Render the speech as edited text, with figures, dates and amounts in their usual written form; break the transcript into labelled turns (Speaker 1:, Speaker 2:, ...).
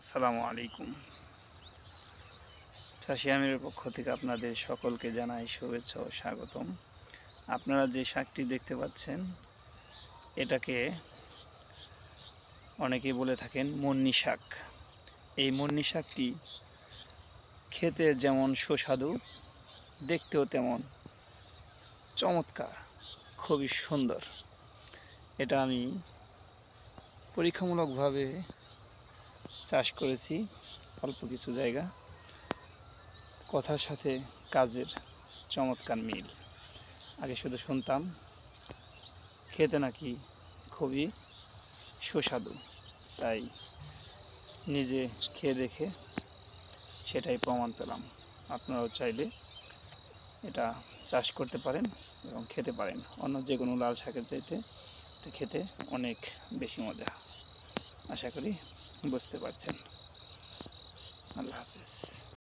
Speaker 1: আসসালামু আলাইকুম। চাষি আমিরের পক্ষ থেকে আপনাদের সকলকে জানাই শুভেচ্ছা ও স্বাগতম। আপনারা যে শাকটি দেখতে পাচ্ছেন এটাকে অনেকেই বলে থাকেন মুন্নি শাক। এই মুন্নি শাকটি খেতে যেমন সুস্বাদু, দেখতেও তেমন চমৎকার, খুবই সুন্দর। এটা আমি পরীক্ষামূলকভাবে চাষ করেছি অল্প কিছু জায়গা। কথার সাথে কাজের চমৎকার মিল। আগে শুধু শুনতাম খেতে নাকি খুবই সুস্বাদু, তাই নিজে খেয়ে দেখে সেটাই প্রমাণ পেলাম। আপনারাও চাইলে এটা চাষ করতে পারেন এবং খেতে পারেন। অন্য যে কোনো লাল শাকের চাইতে এটা খেতে অনেক বেশি মজা। আশা করি বুঝতে পারছেন। আল্লাহ হাফেজ।